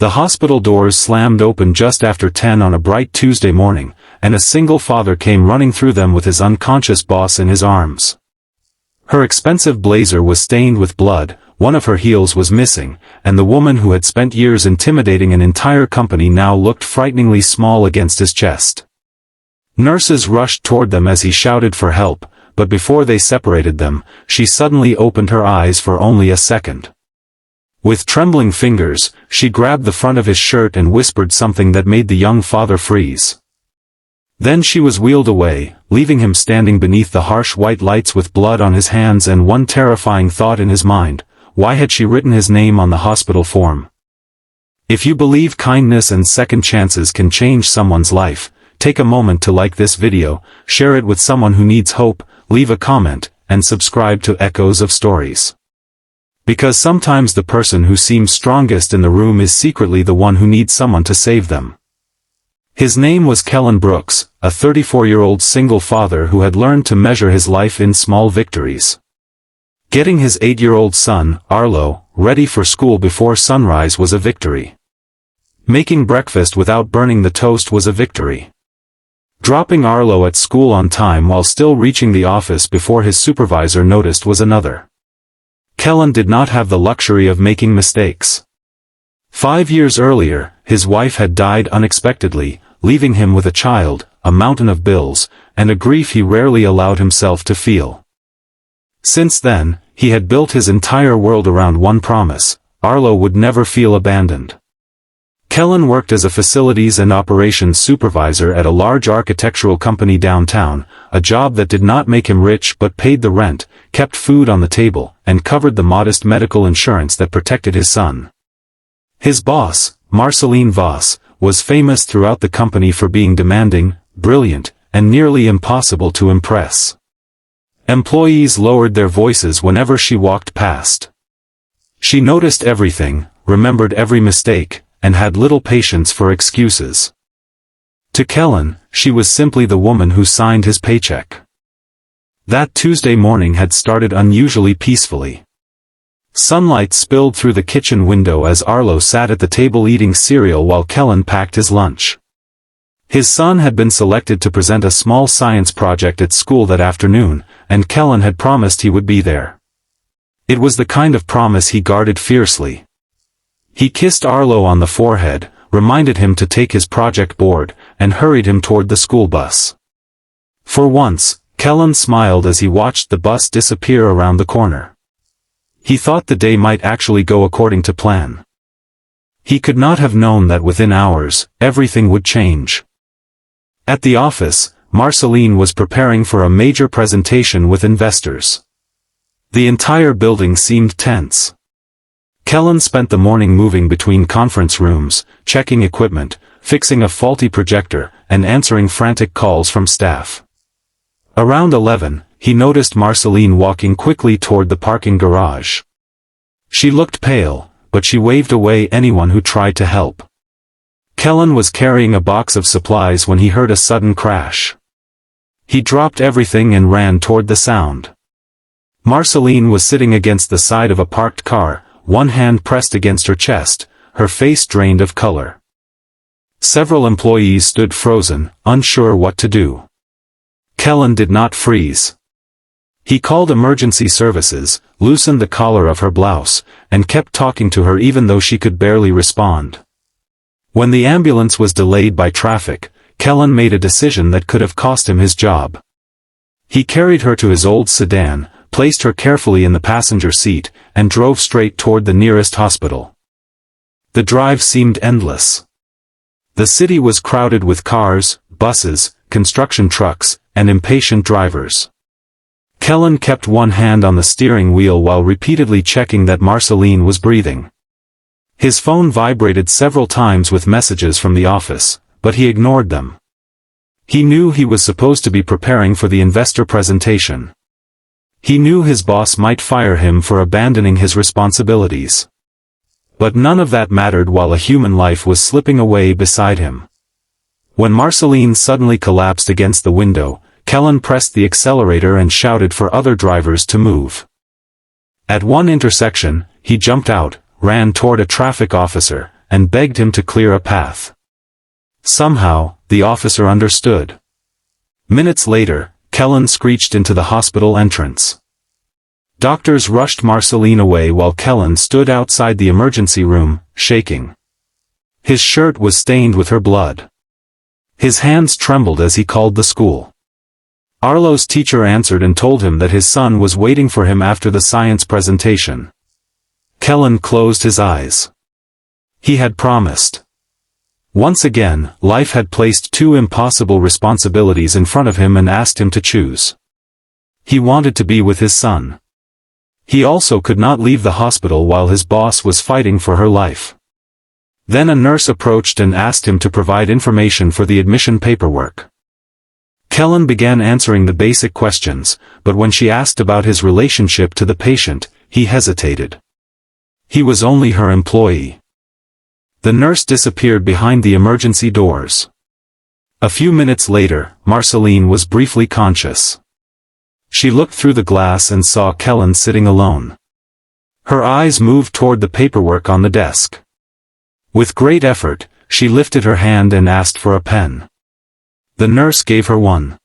The hospital doors slammed open just after 10 on a bright Tuesday morning, and a single father came running through them with his unconscious boss in his arms. Her expensive blazer was stained with blood, one of her heels was missing, and the woman who had spent years intimidating an entire company now looked frighteningly small against his chest. Nurses rushed toward them as he shouted for help, but before they separated them, she suddenly opened her eyes for only a second. With trembling fingers, she grabbed the front of his shirt and whispered something that made the young father freeze. Then she was wheeled away, leaving him standing beneath the harsh white lights with blood on his hands and one terrifying thought in his mind: why had she written his name on the hospital form? If you believe kindness and second chances can change someone's life, take a moment to like this video, share it with someone who needs hope, leave a comment, and subscribe to Echoes of Stories. Because sometimes the person who seems strongest in the room is secretly the one who needs someone to save them. His name was Kellan Brooks, a 34-year-old single father who had learned to measure his life in small victories. Getting his 8-year-old son, Arlo, ready for school before sunrise was a victory. Making breakfast without burning the toast was a victory. Dropping Arlo at school on time while still reaching the office before his supervisor noticed was another. Kellan did not have the luxury of making mistakes. 5 years earlier, his wife had died unexpectedly, leaving him with a child, a mountain of bills, and a grief he rarely allowed himself to feel. Since then, he had built his entire world around one promise: Arlo would never feel abandoned. Kellan worked as a facilities and operations supervisor at a large architectural company downtown, a job that did not make him rich but paid the rent, kept food on the table, and covered the modest medical insurance that protected his son. His boss, Marcelline Voss, was famous throughout the company for being demanding, brilliant, and nearly impossible to impress. Employees lowered their voices whenever she walked past. She noticed everything, remembered every mistake, and had little patience for excuses. To Kellan, she was simply the woman who signed his paycheck. That Tuesday morning had started unusually peacefully. Sunlight spilled through the kitchen window as Arlo sat at the table eating cereal while Kellan packed his lunch. His son had been selected to present a small science project at school that afternoon, and Kellan had promised he would be there. It was the kind of promise he guarded fiercely. He kissed Arlo on the forehead, reminded him to take his project board, and hurried him toward the school bus. For once, Kellan smiled as he watched the bus disappear around the corner. He thought the day might actually go according to plan. He could not have known that within hours, everything would change. At the office, Marcelline was preparing for a major presentation with investors. The entire building seemed tense. Kellan spent the morning moving between conference rooms, checking equipment, fixing a faulty projector, and answering frantic calls from staff. Around 11, he noticed Marcelline walking quickly toward the parking garage. She looked pale, but she waved away anyone who tried to help. Kellan was carrying a box of supplies when he heard a sudden crash. He dropped everything and ran toward the sound. Marcelline was sitting against the side of a parked car, one hand pressed against her chest, her face drained of color. Several employees stood frozen, unsure what to do. Kellan did not freeze. He called emergency services, loosened the collar of her blouse, and kept talking to her even though she could barely respond. When the ambulance was delayed by traffic, Kellan made a decision that could have cost him his job. He carried her to his old sedan, placed her carefully in the passenger seat, and drove straight toward the nearest hospital. The drive seemed endless. The city was crowded with cars, buses, construction trucks, and impatient drivers. Kellan kept one hand on the steering wheel while repeatedly checking that Marcelline was breathing. His phone vibrated several times with messages from the office, but he ignored them. He knew he was supposed to be preparing for the investor presentation. He knew his boss might fire him for abandoning his responsibilities. But none of that mattered while a human life was slipping away beside him. When Marcelline suddenly collapsed against the window, Kellan pressed the accelerator and shouted for other drivers to move. At one intersection, he jumped out, ran toward a traffic officer, and begged him to clear a path. Somehow, the officer understood. Minutes later, Kellan screeched into the hospital entrance. Doctors rushed Marcelline away while Kellan stood outside the emergency room, shaking. His shirt was stained with her blood. His hands trembled as he called the school. Arlo's teacher answered and told him that his son was waiting for him after the science presentation. Kellan closed his eyes. He had promised. Once again, life had placed two impossible responsibilities in front of him and asked him to choose. He wanted to be with his son. He also could not leave the hospital while his boss was fighting for her life. Then a nurse approached and asked him to provide information for the admission paperwork. Kellan began answering the basic questions, but when she asked about his relationship to the patient, he hesitated. He was only her employee. The nurse disappeared behind the emergency doors. A few minutes later, Marcelline was briefly conscious. She looked through the glass and saw Kellan sitting alone. Her eyes moved toward the paperwork on the desk. With great effort, she lifted her hand and asked for a pen. The nurse gave her one.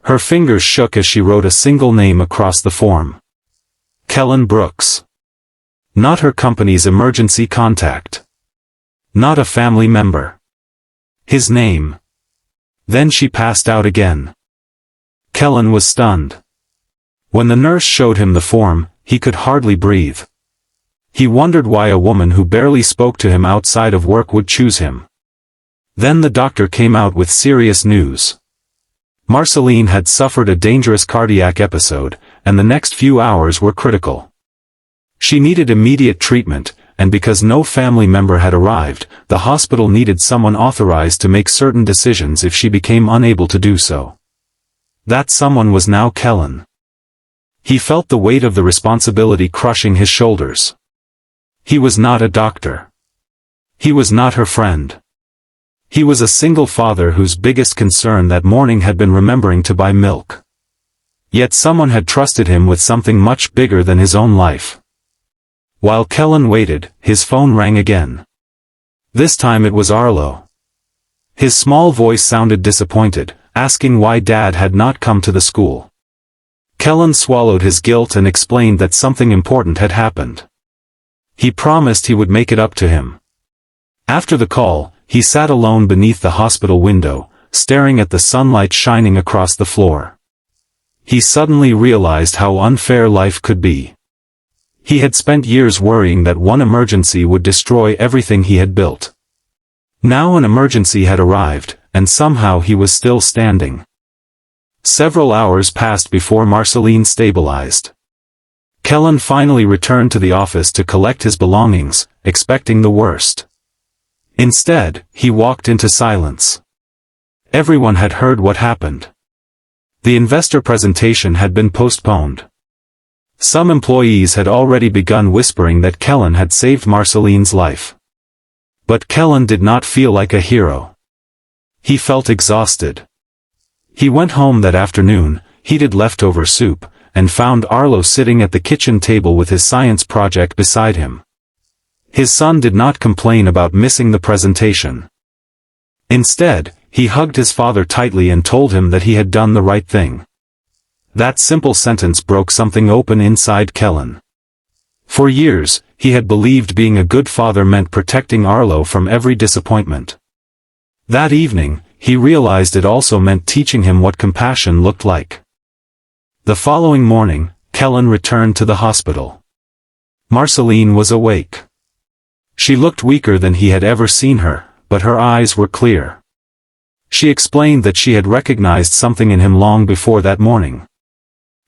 Her fingers shook as she wrote a single name across the form. Kellan Brooks. Not her company's emergency contact. Not a family member. His name. Then she passed out again. Kellan was stunned. When the nurse showed him the form, he could hardly breathe. He wondered why a woman who barely spoke to him outside of work would choose him. Then the doctor came out with serious news. Marcelline had suffered a dangerous cardiac episode, and the next few hours were critical. She needed immediate treatment, and because no family member had arrived, the hospital needed someone authorized to make certain decisions if she became unable to do so. That someone was now Kellan. He felt the weight of the responsibility crushing his shoulders. He was not a doctor. He was not her friend. He was a single father whose biggest concern that morning had been remembering to buy milk. Yet someone had trusted him with something much bigger than his own life. While Kellan waited, his phone rang again. This time it was Arlo. His small voice sounded disappointed, asking why Dad had not come to the school. Kellan swallowed his guilt and explained that something important had happened. He promised he would make it up to him. After the call, he sat alone beneath the hospital window, staring at the sunlight shining across the floor. He suddenly realized how unfair life could be. He had spent years worrying that one emergency would destroy everything he had built. Now an emergency had arrived, and somehow he was still standing. Several hours passed before Marcelline stabilized. Kellan finally returned to the office to collect his belongings, expecting the worst. Instead, he walked into silence. Everyone had heard what happened. The investor presentation had been postponed. Some employees had already begun whispering that Kellan had saved Marcelline's life. But Kellan did not feel like a hero. He felt exhausted. He went home that afternoon, heated leftover soup, and found Arlo sitting at the kitchen table with his science project beside him. His son did not complain about missing the presentation. Instead, he hugged his father tightly and told him that he had done the right thing. That simple sentence broke something open inside Kellan. For years, he had believed being a good father meant protecting Arlo from every disappointment. That evening, he realized it also meant teaching him what compassion looked like. The following morning, Kellan returned to the hospital. Marcelline was awake. She looked weaker than he had ever seen her, but her eyes were clear. She explained that she had recognized something in him long before that morning.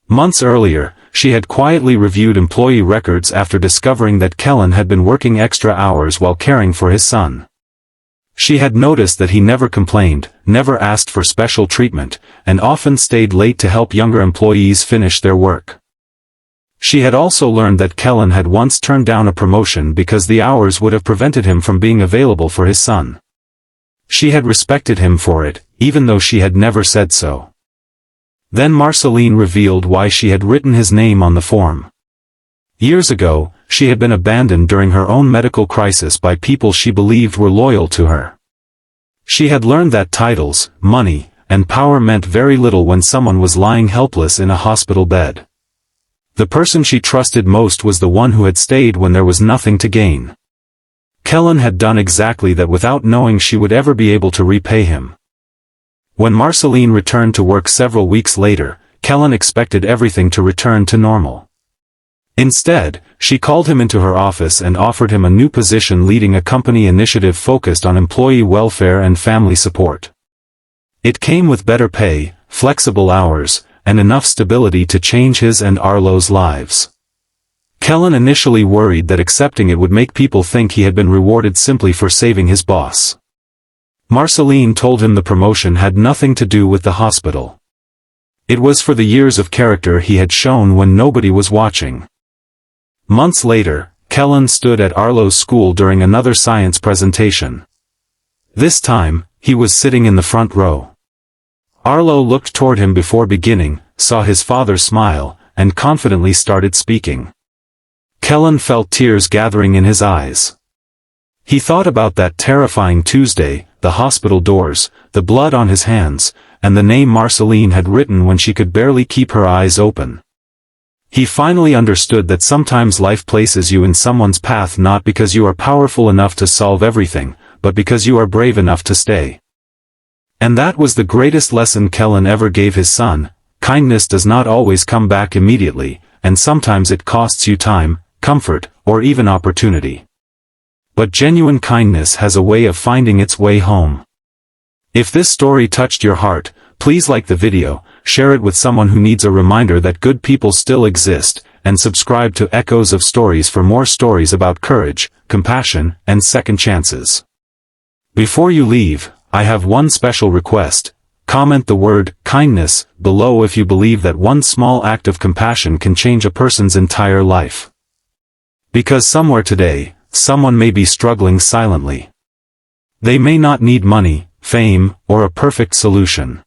Months earlier, she had quietly reviewed employee records after discovering that Kellan had been working extra hours while caring for his son. She had noticed that he never complained, never asked for special treatment, and often stayed late to help younger employees finish their work. She had also learned that Kellan had once turned down a promotion because the hours would have prevented him from being available for his son. She had respected him for it, even though she had never said so. Then Marcelline revealed why she had written his name on the form. Years ago, she had been abandoned during her own medical crisis by people she believed were loyal to her. She had learned that titles, money, and power meant very little when someone was lying helpless in a hospital bed. The person she trusted most was the one who had stayed when there was nothing to gain. Kellan had done exactly that without knowing she would ever be able to repay him. When Marcelline returned to work several weeks later, Kellan expected everything to return to normal. Instead, she called him into her office and offered him a new position leading a company initiative focused on employee welfare and family support. It came with better pay, flexible hours, and enough stability to change his and Arlo's lives. Kellan initially worried that accepting it would make people think he had been rewarded simply for saving his boss. Marcelline told him the promotion had nothing to do with the hospital. It was for the years of character he had shown when nobody was watching. Months later, Kellan stood at Arlo's school during another science presentation. This time, he was sitting in the front row. Arlo looked toward him before beginning, saw his father smile, and confidently started speaking. Kellan felt tears gathering in his eyes. He thought about that terrifying Tuesday, the hospital doors, the blood on his hands, and the name Marcelline had written when she could barely keep her eyes open. He finally understood that sometimes life places you in someone's path not because you are powerful enough to solve everything, but because you are brave enough to stay. And that was the greatest lesson Kellan ever gave his son: kindness does not always come back immediately, and sometimes it costs you time, comfort, or even opportunity. But genuine kindness has a way of finding its way home. If this story touched your heart, please like the video, share it with someone who needs a reminder that good people still exist, and subscribe to Echoes of Stories for more stories about courage, compassion, and second chances. Before you leave, I have one special request: comment the word kindness below if you believe that one small act of compassion can change a person's entire life. Because somewhere today, someone may be struggling silently. They may not need money, fame, or a perfect solution.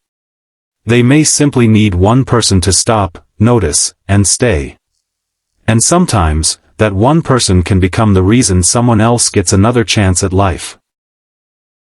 They may simply need one person to stop, notice, and stay. And sometimes, that one person can become the reason someone else gets another chance at life.